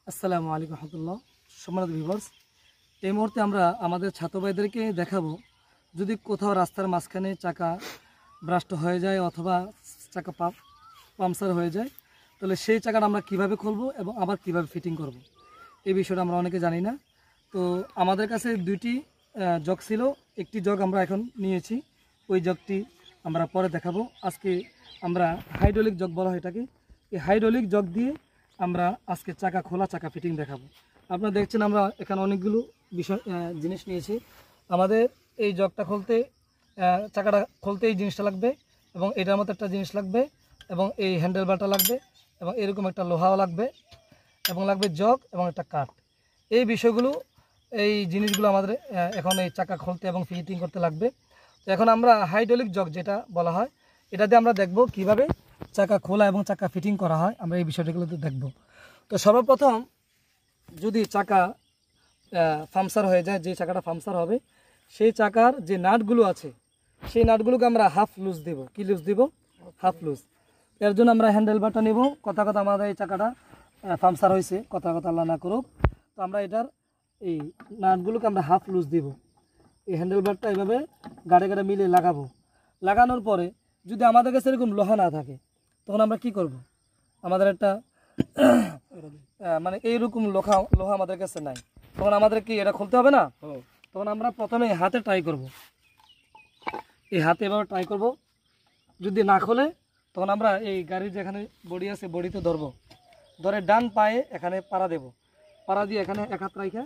আসসালামু আলাইকুম রহমতুল্লাহ। সম্মানিত ভিউয়ার্স, এই মুহূর্তে আমরা আমাদের ছাত্র ভাইদেরকে দেখাবো যদি কোথাও রাস্তার মাঝখানে চাকা ব্রাস্ট হয়ে যায় অথবা চাকা পাংচার হয়ে যায়, তাহলে সেই চাকাটা আমরা কিভাবে খুলবো এবং আবার কিভাবে ফিটিং করব। এই বিষয়টা আমরা অনেকে জানি না। তো আমাদের কাছে দুইটি জগ ছিল, একটি জগ আমরা এখন নিয়েছি, ওই জগটি আমরা পরে দেখাবো। আজকে আমরা হাইড্রোলিক জগ বলা হয় এটাকে। এই হাইড্রোলিক জগ দিয়ে আমরা আজকে চাকা খোলা চাকা ফিটিং দেখাবো। আপনারা দেখছেন আমরা এখানে অনেকগুলো জিনিস নিয়েছি। আমাদের এই জগটা খুলতে চাকাটা খুলতে এই জিনিসটা লাগবে এবং এটার মতো একটা জিনিস লাগবে এবং এই হ্যান্ডেল বারটা লাগবে এবং এরকম একটা লোহাও লাগবে এবং লাগবে জগ এবং একটা কাঠ। এই বিষয়গুলো এই জিনিসগুলো আমাদের এখন এই চাকা খুলতে এবং ফিটিং করতে লাগবে। তো এখন আমরা হাইড্রোলিক জগ যেটা বলা হয় এটা দিয়ে আমরা দেখব কিভাবে চাকা খোলা এবং চাকা ফিটিং করা হয়। আমরা এই বিষয়টাগুলোতে দেখব। তো সর্বপ্রথম যদি চাকা পাংচার হয়ে যায়, যে চাকাটা পাংচার হবে সেই চাকার যে নাটগুলো আছে সেই নাটগুলোকে আমরা হাফ লুজ দেব। কি লুজ দিব? Half loose. এর জন্য আমরা হ্যান্ডেল বারটা নেব। কথা আমাদের এই চাকাটা পাংচার হয়েছে, কথা আল্লাহ না করুক। তো আমরা এটার এই নাটগুলোকে আমরা হাফ লুজ দিব। এই হ্যান্ডেল বারটা এইভাবে গাড়ে গাড়ে মিলে লাগাবো। লাগানোর পরে যদি আমাদের কাছে এরকম লোহা না থাকে তখন আমরা কি করব? আমাদের একটা মানে এইরকম লোহা আমাদের কাছে নাই, তখন আমাদের কি এটা খুলতে হবে না? তখন আমরা প্রথমে হাতে ট্রাই করব। এই হাতে এভাবে ট্রাই করব। যদি না খোলে তখন আমরা এই গাড়ির যেখানে বডি আছে বডিতে ধরবো, ধরে ডান পায়ে এখানে পাড়া দেব। পাড়া দিয়ে এখানে এক হাত রাখা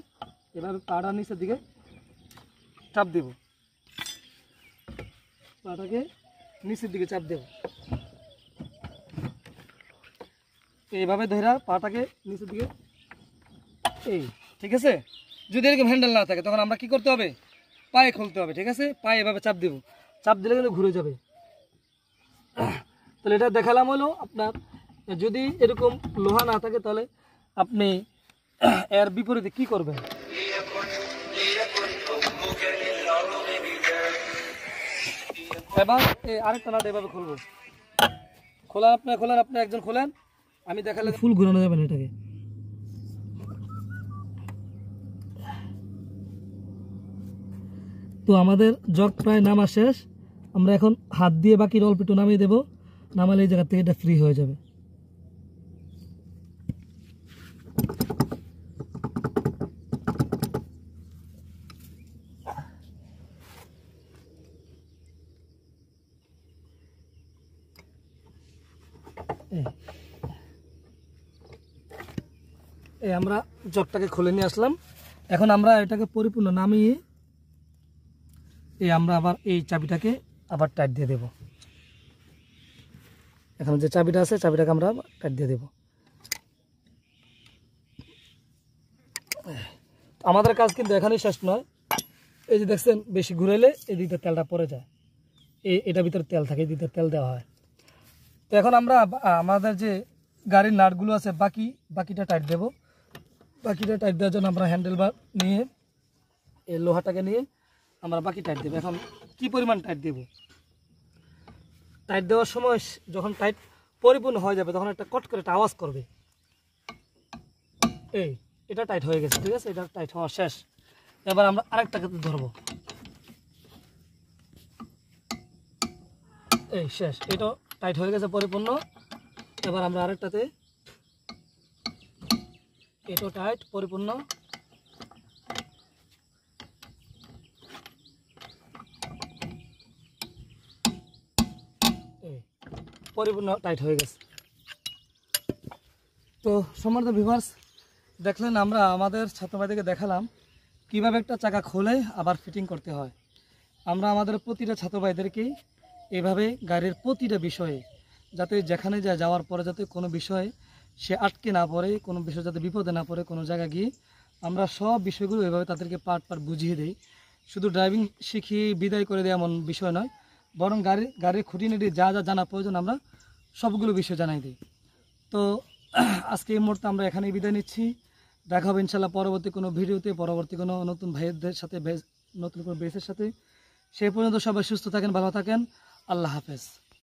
এভাবে পাড়া নিচের দিকে চাপ দেব। পাটাকে নিচের দিকে চাপ দেব। এইভাবে ধরা পাটাকে নিচের দিকে, এই ঠিক আছে। যদি এরকম হ্যান্ডেল না থাকে তখন আমরা কি করতে হবে? পায়ে খুলতে হবে। ঠিক আছে, পায়ে এভাবে চাপ দেব। চাপ দিলে কিন্তু ঘুরে যাবে। তাহলে এটা দেখালাম হলো আপনার যদি এরকম লোহা না থাকে তাহলে আপনি এর বিপরীতে কি করবেন? এবার আরেকটা নাট এভাবে খুলবো। খোলেন আপনি একজন খোলেন, আমি দেখালে ফুল ঘুরানো যাবে না এটাকে। তো আমাদের জগ প্রায় নামা শেষ। আমরা এখন হাত দিয়ে বাকি অল্প একটু নামিয়ে দেবো। নামালে এই জায়গা থেকে এটা ফ্রি হয়ে যাবে। আমরা জগটাকে খুলে নিয়ে আসলাম। এখন আমরা এটাকে পরিপূর্ণ নামিয়ে আমরা আবার এই চাবিটাকে আবার টাইট দিয়ে দেব। এখন যে চাবিটা আছে চাবিটাকে আমরা টাইট দিয়ে দেব। আমাদের কাজ কিন্তু এখানেই শেষ নয়। এই যে দেখছেন বেশি ঘুরাইলে এই দিকটা তেলটা পড়ে যায়, এটার ভিতরে তেল থাকে, এই দিকটা তেল দেওয়া হয়। তো এখন আমরা আমাদের যে গাড়ির নাটগুলো আছে বাকিটা টাইট দেব। বাকিটা টাইট দেওয়ার জন্য আমরা হ্যান্ডেল বার নিয়ে এই লোহাটাকে নিয়ে আমরা বাকি টাইট দেবো। এখন কি পরিমাণ টাইট দেব? টাইট দেওয়ার সময় যখন টাইট পরিপূর্ণ হয়ে যাবে তখন একটা কট করে একটা আওয়াজ করবে। এটা টাইট হয়ে গেছে, ঠিক আছে, এটা টাইট হওয়া শেষ। এবার আমরা আরেকটাকে ধরবো। শেষ, এটা টাইট হয়ে গেছে পরিপূর্ণ। এবার আমরা আরেকটাতে, এটা টাইট পরিপূর্ণ। পরিপূর্ণ টাইট হয়ে গেছে। তো সম্মানিত ভিউয়ার্স, দেখলেন আমরা আমাদের ছাত্রভাইদেরকে দেখালাম কিভাবে একটা চাকা খুলে আবার ফিটিং করতে হয়। আমরা আমাদের প্রতিটা ছাত্রভাইদেরকেই এভাবে গাড়ির প্রতিটা বিষয়ে যাতে যেখানে যাওয়ার পরে যাতে কোনো বিষয়ে সে আটকে না পড়ে, কোনো বিষয় যাতে বিপদে না পড়ে কোনো জায়গায় গিয়ে, আমরা সব বিষয়গুলো এভাবে তাদেরকে পার্ট বুঝিয়ে দিই। শুধু ড্রাইভিং শিখিয়ে বিদায় করে দেয় এমন বিষয় নয়, বরং গাড়ির খুঁটিনাটি যা জানা প্রয়োজন আমরা সবগুলো বিষয় জানাই দিই। তো আজকে এই মুহূর্তে আমরা এখানেই বিদায় নিচ্ছি। দেখা হবে ইনশাল্লাহ পরবর্তী কোনো ভিডিওতে, পরবর্তী কোনো নতুন ভাইয়ের সাথে, নতুন কোনো বেসের সাথে। সেই পর্যন্ত সবাই সুস্থ থাকেন, ভালো থাকেন। আল্লাহ হাফেজ।